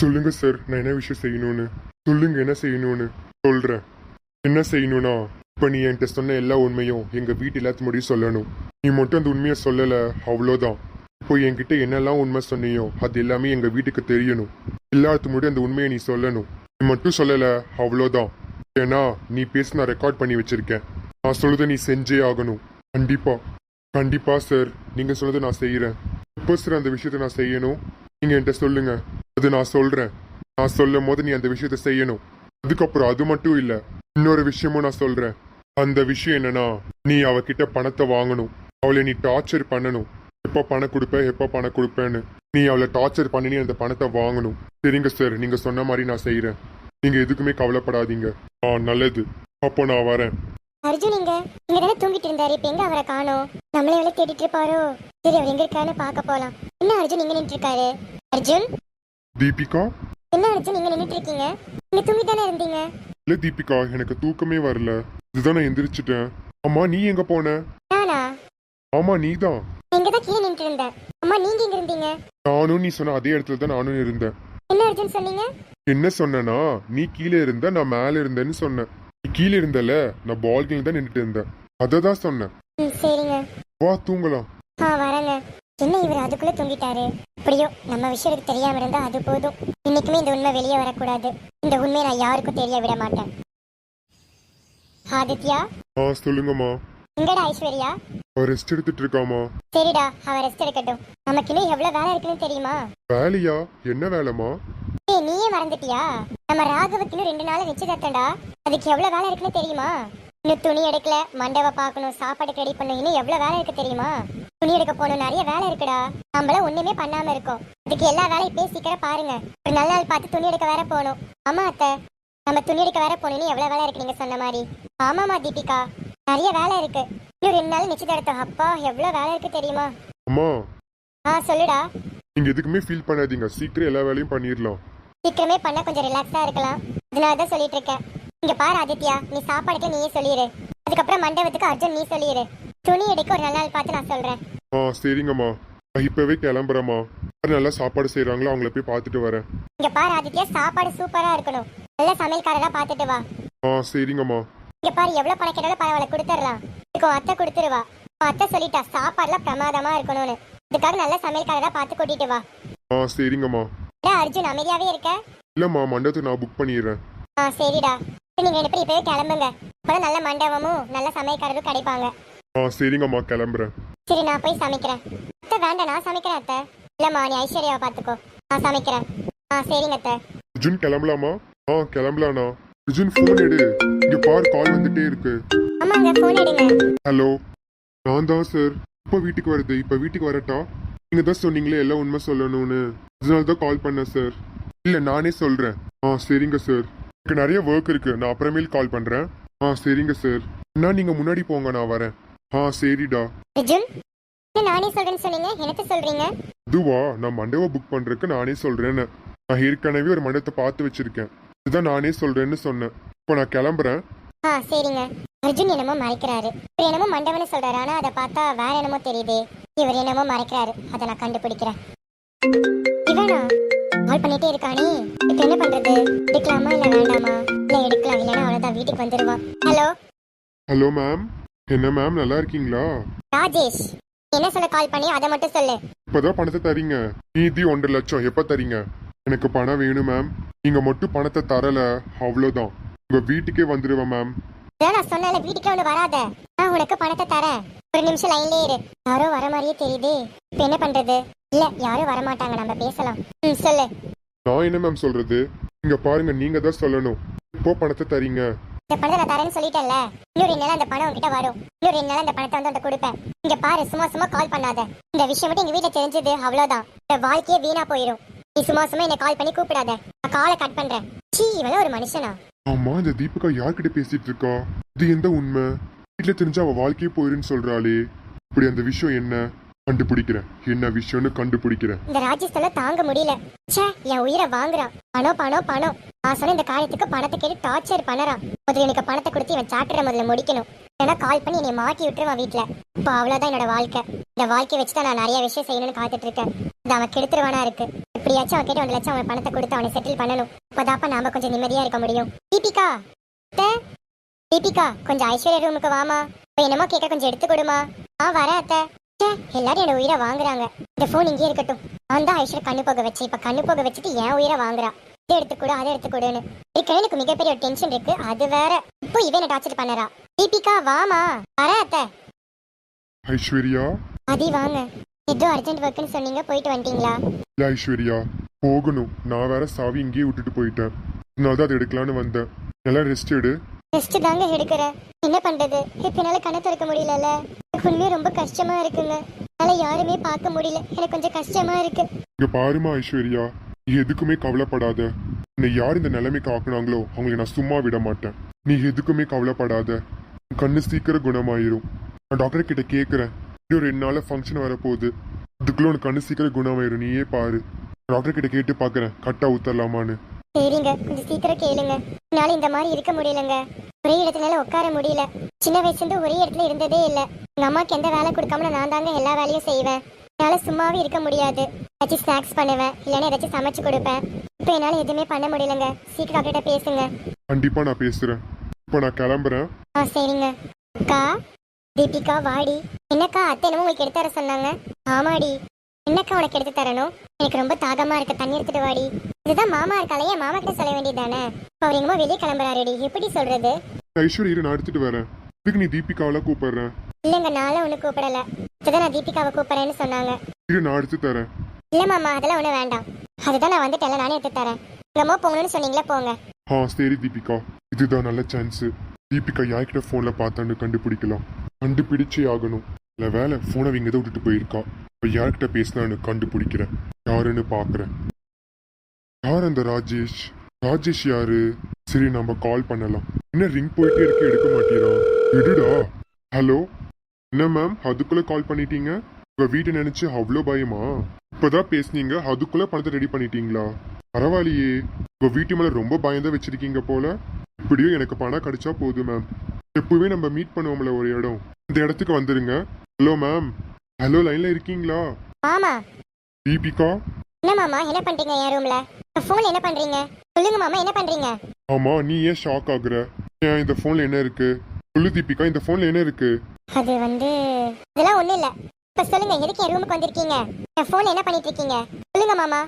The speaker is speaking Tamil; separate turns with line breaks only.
சொல்லுங்க சார், நான் என்ன விஷயம் செய்யணும்னு சொல்லுங்க. என்ன செய்யணும்னு சொல்றேன். என்ன செய்யணும்னா, இப்ப நீ என்கிட்ட சொன்ன எல்லா உண்மையும் எங்க வீட்டு எல்லாத்து முடியும் சொல்லணும். நீ மட்டும் அந்த உண்மையை சொல்லல, அவ்வளோதான். இப்போ என்கிட்ட என்னெல்லாம் உண்மை சொன்னியோ அது எல்லாமே எங்க வீட்டுக்கு தெரியணும். எல்லாத்து முடியும் அந்த உண்மையை நீ சொல்லணும். நீ மட்டும் சொல்லல, அவ்வளோதான். ஏன்னா நீ பேச நான் ரெக்கார்ட் பண்ணி வச்சிருக்கேன். நான் சொல்றதை நீ செஞ்சே ஆகணும். கண்டிப்பா. கண்டிப்பா சார், நீங்க சொல்றதை நான் செய்யறேன். எப்போ சார் அந்த விஷயத்தை நான் செய்யணும்? நீங்க என்கிட்ட சொல்லுங்க, அது நான் சொல்றேன். நான் சொல்லும் போது நீ அந்த விஷயத்த செய்யணும். அதுக்கப்புறம் அது மட்டும் இல்ல, இன்னொரு விஷயமும் நான் சொல்றேன். அந்த விஷயம் என்னன்னா, நீ அவகிட்ட பணத்தை வாங்கணும். அவளை நீ டார்ச்சர் பண்ணணும். எப்ப பணம் கொடுப்ப, எப்ப பணம் கொடுப்பேன்னு நீ அவளை டார்ச்சர் பண்ணி நீ அந்த பணத்தை வாங்கணும். சரிங்க சார், நீங்க சொன்ன மாதிரி நான் செய்யறேன். நீங்க எதுக்குமே கவலைப்படாதீங்க. நல்லது. அப்போ நான் வரேன்.
அர்ஜுன் இங்க தானே தூங்கிட்டு இருந்தாரு. இப்ப எங்க அவரை காணோம்? நம்மளே வேலை தேடிட்டு இருப்பாரோ? சரி, அவர் எங்க இருக்கான்னு பார்க்க போலாம். என்ன அர்ஜுன் இங்க நின்று இருக்காரு? அர்ஜுன்.
தீபிகா.
என்ன அர்ஜுன் இங்க நின்னுட்டு இருக்கீங்க? நீங்க தூங்கிட்டு தானே இருந்தீங்க.
இல்ல தீபிகா, எனக்கு தூக்கமே வரல. இதுதான் நான் எந்திரிச்சிட்டேன். அம்மா நீ எங்க போன?
நானா?
ஆமா நீதான்.
இங்க தான் கீழே நின்று இருந்தேன். அம்மா நீங்க எங்க இருந்தீங்க?
நானும் நீ சொன்ன அதே இடத்துல தான் நானும் இருந்தேன்.
என்ன அர்ஜுன் சொன்னீங்க?
என்ன சொன்னேன்னா, நீ கீழே இருந்த, நான் மேல இருந்தேன்னு சொன்னேன். நீ கீழே இருந்தல, நான் பால்கனில தான் நின்றுட்டு இருந்தேன். அததான் சொன்னேன்.
சரிங்க.
வா தூங்கலாம்.
வரேங்க. என்ன இவர் அதுக்குள்ள தூங்கிட்டாரு? எப்படியோ நம்ம விஷயம் தெரியாம இருந்தா அது போதும். இன்னைக்குமே இந்த உண்மை வெளியே வரக்கூடாது. இந்த உண்மையை நான் யாருக்கும் தெரிய விட மாட்டேன். ஆதித்யா.
சொல்லுங்கம்மா.
எங்கடா ஐஸ்வர்யா?
ரெஸ்ட் எடுத்துட்டு இருக்காமா.
சரிடா, அவ ரெஸ்ட் எடுக்கட்டும். நமக்கு இன்னும் எவ்வளவு வேலை இருக்குன்னு தெரியுமா?
வேலையா? என்ன வேலைமா?
நீயே மறந்துட்டியா? நம்ம ராகவுக்கு இன்னும் 2 நாள் நிச்சயதார்த்தம்டா. அதுக்கு எவ்வளவு வேலை இருக்குன்னு தெரியுமா? இன்னும் துணி எடுக்கல, மண்டப பாக்கணும், சாப்பாடு ரெடி பண்ணணும், இன்னும் எவ்வளவு வேலை இருக்கு தெரியுமா? துணி எடுக்க போகணும், நிறைய வேலை இருக்குடா. நம்மள ஒண்ணுமே பண்ணாம இருக்கோம். அதுக்கு எல்லா வேலையும் பேசிக்கிற பாருங்க. ஒரு நல்ல நாள் பார்த்து துணி எடுக்க வேற போகணும். ஆமா அத்தை, நம்ம துணி எடுக்க வேற போகணும். எவ்வளவு வேலை இருக்கு நீங்க சொன்ன மாதிரி. ஆமாமா தீபிகா, நிறைய வேலை இருக்கு. இன்னும் 2 நாள் நிச்சயதார்த்தம். அப்பா எவ்வளவு வேலை இருக்கு தெரியுமா?
அம்மா.
சொல்லுடா.
நீங்க எதுக்குமே ஃபீல் பண்ணாதீங்க, சீக்கிரம் எல்லா வேலையும் பண்ணிடலாம்.
சீக்கிரமே பண்ண கொஞ்சம் ரிலாக்ஸா இருக்கலாம். அதனாலதான் சொல்லிட்டு இருக்கேன். இங்க பாரு ஆதித்யா, நீ சாப்பாடுக்கு நீயே சொல்லிடு. அதுக்கப்புறம் மண்டபத்துக்கு அர்ஜுன் நீ சொல்லிடு. துணி எடுக்க ஒரு நல்ல நாள் பார்த்து நான் சொல்றேன்.
சரிங்கம்மா, இப்பவே கிளம்புறேம்மா. நல்லா சாப்பாடு செய்யறாங்களோ அவங்கள போய் பார்த்துட்டு வரேன்.
இங்க பாரு ஆதித்யா, சாப்பாடு சூப்பரா இருக்கணும். நல்ல சமையல்காரரா பார்த்துட்டு வா.
சரிங்கம்மா.
இங்க பாரு, எவ்வளவு பணம் கேட்டாலும் பரவாயில்ல, கொடுத்துடலாம். இதுக்கு அத்தை கொடுத்துருவா. அத்தை சொல்லிட்டா சாப்பாடுலாம் பிரமாதமா இருக்கணும்னு. இதுக்காக நல்ல சமையல்காரரா பார்த்து கூட்டிட்டு வா.
சரிங்கம்மா.
அர்ஜுன் அமைதியாவே இருக்க?
இல்லம்மா, மண்டபத்தை நான் புக் பண்ணிடுறேன்.
சரிடா, நீங்க 2 பேரும் இப்பவே கிளம்புங்க. அப்பதான் நல்ல மண்டபமும் நல்ல சமையல்காரரும் கிடைப்பாங்க.
சரிங்கம்மா, கிளம்புறேன்.
சரி, நான் போய் சமைக்கிறேன். அத்தை வேண்டாம், நான் சமைக்கிறேன் அத்தை. இல்லம்மா, நீ ஐஸ்வர்யாவை பார்த்துக்கோ, நான் சமைக்கிறேன். சரிங்க அத்தை.
அர்ஜுன் கிளம்பலாமா? கிளம்பலானா? அர்ஜுன் போன் எடு. இங்க பார், கால் வந்துட்டே இருக்கு.
ஆமாங்க, போன் எடுங்க.
ஹலோ, நான் தான் சார். இப்ப வீட்டுக்கு வருது. இப்ப வீட்டுக்கு வரட்டா? நீங்க தான் சொன்னீங்களே எல்லாம் உண்மை சொல்லணும்னு, அதனாலதான் கால் பண்ணேன் சார். இல்ல நானே சொல்றேன். சரிங்க சார், எனக்கு நிறைய ஒர்க் இருக்கு, நான் அப்புறமேல் கால் பண்றேன். சரிங்க சார். நான் நீங்க முன்னாடி போங்க, நான் வரேன். சரிடா.
அர்ஜுன், நானே சொல்றேன்னு சொன்னீங்க, எனக்கு சொல்றீங்க?
அதுவா, நான் மண்டபம் புக் பண்றதுக்கு நானே சொல்றேன்னு. நான் ஏற்கனவே ஒரு மண்டபத்தை பார்த்து வச்சிருக்கேன். இதுதான் நானே சொல்றேன்னு சொன்னேன். இப்போ நான் கிளம்புறேன்.
சரிங்க. அர்ஜுன் என்னமோ மறைக்கிறாரு. இவர் என்னமோ மண்டபம்னு சொல்றாரு, ஆனா அதை பார்த்தா வேற என்னமோ தெரியுது. இவர் என்னமோ மறைக்கிறாரு, அதை நான் கண்டுபிடிக்கிறேன். இவனா கால் பண்ணிட்டே இருக்கானே, இப்ப என்ன பண்றது? எடுக்கலாமா இல்ல வேண்டாமா? இல்ல எடுக்கலாம், இல்லன்னா அவ்வளவுதான், வீட்டுக்கு வந்துருவான். ஹலோ.
Hello ma'am. என்ன மேம், நல்லா இருக்கீங்களா?
ராஜேஷ், என்ன சொல்ல கால் பண்ணி அதை மட்டும் சொல்லு.
இப்பதான் பணத்தை தரீங்க, மீதி 1.5 லட்சம் எப்ப தரீங்க? எனக்கு பணம் வேணும் மேம். நீங்க மட்டும் பணத்தை தரல, அவ்வளவுதான், உங்க வீட்டுக்கே வந்துருவேன் மேம்.
நான் சொன்னால வீட்டுக்கே ஒண்ணு வராத. நான் உனக்கு பணத்தை தரேன். ஒரு நிமிஷம் லைன்லயே இரு. யாரோ வர மாதிரியே தெரியுது. இப்ப என்ன பண்றது? இல்ல யாரும் வரமாட்டாங்க, நம்ம பேசலாம். சொல்லு.
நான் என்ன மேம் சொல்றது? இங்க பாருங்க, நீங்க தான் சொல்லணும். இப்போ பணத்தை தரீங்க.
இந்த பணத்தை நான் தரேன்னு சொல்லிட்டேன்ல. இன்னும் 2 நாள் அந்த பணம் உங்ககிட்ட வரும். இன்னும் 2 நாள் அந்த பணத்தை வந்து கொடுப்பேன். இங்க பாரு, சும்மா சும்மா கால் பண்ணாத. இந்த விஷயம் மட்டும் எங்க வீட்டுல தெரிஞ்சது அவ்வளவுதான். இந்த வாழ்க்கையே வீணா போயிடும். நீ சும்மா சும்மா என்ன கால் பண்ணி கூப்பிடாத. நான் காலை கட் பண்றேன். இவள ஒரு மனுஷனா?
ஆமா, இந்த தீபிகா யார்கிட்ட பேசிட்டு இருக்கா? இது எந்த உண்மை? வீட்டுல தெரிஞ்சா அவ வாழ்க்கையே போயிருன்னு சொல்றாளே. இப்படி அந்த விஷயம் என்ன? கண்டுபிடிக்கிறேன். என்ன விஷயம்னு கண்டுபிடிக்கிறேன்.
இந்த ராஜஸ்தான தாங்க முடியல. என் உயிரை வாங்குறான். பணம் பணம் பணம். நான் சொன்ன இந்த காரியத்துக்கு பணத்தை கேட்டு டார்ச்சர் பண்ணறான். முதல்ல எனக்கு பணத்தை கொடுத்து இவன் சாப்பிட்ற முதல்ல முடிக்கணும். ஏன்னா கால் பண்ணி என்னை மாட்டி விட்டுருவான் வீட்டுல. இப்போ அவ்வளவுதான் என்னோட வாழ்க்கை. இந்த வாழ்க்கையை வச்சுதான் நான் நிறைய விஷயம் செய்யணும்னு காத்துட்டு இருக்கேன். இது அவன் கெடுத்துருவானா இருக்கு. எப்படியாச்சும் அவன் கேட்டு 1 லட்சம் அவன் பணத்தை கொடுத்து அவனை செட்டில் பண்ணணும். அப்பதாப்பா நாம கொஞ்சம் நிம்மதியா இருக்க முடியும். தீபிகா அத்தை, தீபிகா கொஞ்சம் ஐஸ்வர்யா ரூமுக்கு வாமா. இப்போ என்னமோ கேட்க கொஞ்சம் எடுத்து கொடுமா. வரேன் அத்தை. எல்லாரும் என்னோட உயிரை வாங்குறாங்க. இந்த போன் இங்கே இருக்கட்டும். நான் தான் ஐஸ்வர்யா கண்ணு போக வச்சேன். இப்ப கண்ணு போக வச்சுட்டு என் உயிரை வாங்குறா. இதை எடுத்துக்கூட அதை எடுத்துக்கூடுன்னு இருக்கேன். எனக்கு மிகப்பெரிய ஒரு டென்ஷன் இருக்கு. அது வேற இப்போ இவன் டார்ச்சர் பண்ணறா. தீபிகா வாமா. வரேன் அத்தை.
ஐஸ்வர்யா,
அதி வாங்க. ஏதோ அர்ஜென்ட் ஒர்க்குன்னு சொன்னீங்க, போயிட்டு வந்துட்டீங்களா?
இல்ல ஐஸ்வர்யா, போகணும். நான் வேற சாவி இங்கேயே விட்டுட்டு போயிட்டேன். நான் தான் அதை எடுக்கலான்னு வந்தேன். நல்லா ரெஸ்ட் எடு.
ரெஸ்ட் தாங்க எடுக்கிறேன். என்ன பண்றது, இப்ப என்னால கண்ணை திறக்க முடியலல்ல. எனக்கு உண்மையே ரொம்ப கஷ்டமா இருக்குங்க. என்னால யாருமே பார்க்க முடியல. எனக்கு கொஞ்சம் கஷ்டமா இருக்கு.
இங்க பாருமா ஐஸ்வர்யா, நீ எதுக்குமே கவலைப்படாத. என்னை யார் இந்த நிலைமைக்கு ஆக்குனாங்களோ அவங்களை நான் சும்மா விட மாட்டேன். நீ எதுக்குமே கவலைப்படாத. உன் கண்ணு சீக்கிரம் குணமாயிரும். நான் டாக்டர் கிட்ட கேட்குறேன். இன்னும் 2 நாள்ல ஃபங்க்ஷன் வரப்போகுது. அதுக்குள்ள உனக்கு கண்ணு சீக்கிரம் குணமாயிரும். நீயே பாரு. டாக்டர் கிட்ட கேட்டு பார்க்குறேன் கட்டா ஊத்தரலாமான்னு.
சரிங்க, கொஞ்சம் சீக்கிரம் கேளுங்க. என்னால இந்த மாதிரி இருக்க முடியலங்க. ஒரே இடத்துல உட்கார முடியல. சின்ன வயசுல இருந்து ஒரே இடத்துல இருந்ததே இல்ல. எங்க அம்மாக்கு எந்த வேலை கொடுக்காம நான் தாங்க எல்லா வேலையும் செய்வேன். என்னால சும்மாவே இருக்க முடியாது. ஏதாச்சும் ஸ்நாக்ஸ் பண்ணுவேன், இல்லைன்னா ஏதாச்சும் சமைச்சு கொடுப்பேன். இப்போ என்னால எதுவுமே பண்ண முடியலங்க. சீக்கிரம் டாக்டர்கிட்ட பேசுங்க.
கண்டிப்பா நான் பேசுறேன். இப்போ நான் கிளம்புறேன்.
சரிங்க. அக்கா தீபிகா வாடி. என்னக்கா அத்தை என்னமோ உங்களுக்கு எடுத்து தர சொன்னாங்க? ஆமாடி. என்னக்கா உனக்கு எடுத்து தரணும்? எனக்கு ரொம்ப தாகமா இருக்கு, தண்ணி எடுத்துட்டு வாடி. இதுதான் மாமா இருக்காளையே, மாமா கிட்ட சொல்ல வேண்டியதானே. இப்போ அவர் எங்கேமோ வெளியே கிளம்புறாருடி, எப்படி சொல்றது?
ஐஸ்வர்யா இரு, நான் எடுத்துட்டு வரேன். இதுக்கு நீ தீபிகாவெல்லாம் கூப்பிடுறேன்.
இல்லங்க, நானும் ஒண்ணு கூப்பிடல. இப்பதான் நான் தீபிகாவை கூப்பிடுறேன்னு சொன்னாங்க.
இரு, நான் எடுத்து தரேன்.
இல்ல மாமா, அதெல்லாம் ஒண்ணு வேண்டாம். அதுதான் நான் வந்துட்டேன், நானே எடுத்து தரேன். எங்க அம்மா போகணும்னு சொன்னீங்களா, போங்க.
சரி தீபிகா, இதுதான் நல்ல சான்ஸ். தீபிகா யார்கிட்ட போன்ல பார்த்தான்னு கண்டுபிடிக்கலாம். கண்டுபிடிச்சே ஆகணும். இல்ல வேலை போனை இங்க தான் விட்டுட்டு போயிருக்கா. இப்ப யார்கிட்ட பேசலான்னு கண்டுபிடிக்கிறேன். யாருன்னு பாக்குறேன். யார் அந்த ராஜேஷ்? ராஜேஷ் யாரு? சரி, நம்ம கால் பண்ணலாம். என்ன ரிங் போயிட்டே இருக்கு, எடுக்க மாட்டேறான். எடுடா. ஹலோ, என்ன மேம், அதுக்குள்ள கால் பண்ணிட்டீங்க? உங்க வீட்டை நினைச்சு அவ்வளோ பயமா? இப்பதான் பேசுனீங்க, அதுக்குள்ள பணத்தை ரெடி பண்ணிட்டீங்களா? பரவாயில்லையே, உங்க வீட்டு மேல ரொம்ப பயந்தா வச்சிருக்கீங்க போல. இப்படியும் எனக்கு பணம் கிடைச்சா போதும் மேம். எப்பவுமே நம்ம மீட் பண்ணுவோம்ல ஒரு இடம், இந்த இடத்துக்கு வந்துருங்க. Hello ma'am. ஹலோ, லைன்ல இருக்கீங்களா?
மாமா.
தீபிகா.
என்ன மாமா, என்ன பண்றீங்க என் ரூம்ல? போன்ல என்ன பண்றீங்க? சொல்லுங்க மாமா, என்ன பண்றீங்க?
ஆமா, நீ ஏன் ஷாக் ஆகுற? ஏன் இந்த போன்ல என்ன இருக்கு? சொல்லு தீபிகா, இந்த போன்ல என்ன இருக்கு?
அது இதெல்லாம் ஒண்ணு இல்ல. இப்ப சொல்லுங்க, எதுக்கு என் ரூமுக்கு வந்திருக்கீங்க? என் போன்ல என்ன பண்ணிட்டு இருக்கீங்க? சொல்லுங்க மாமா.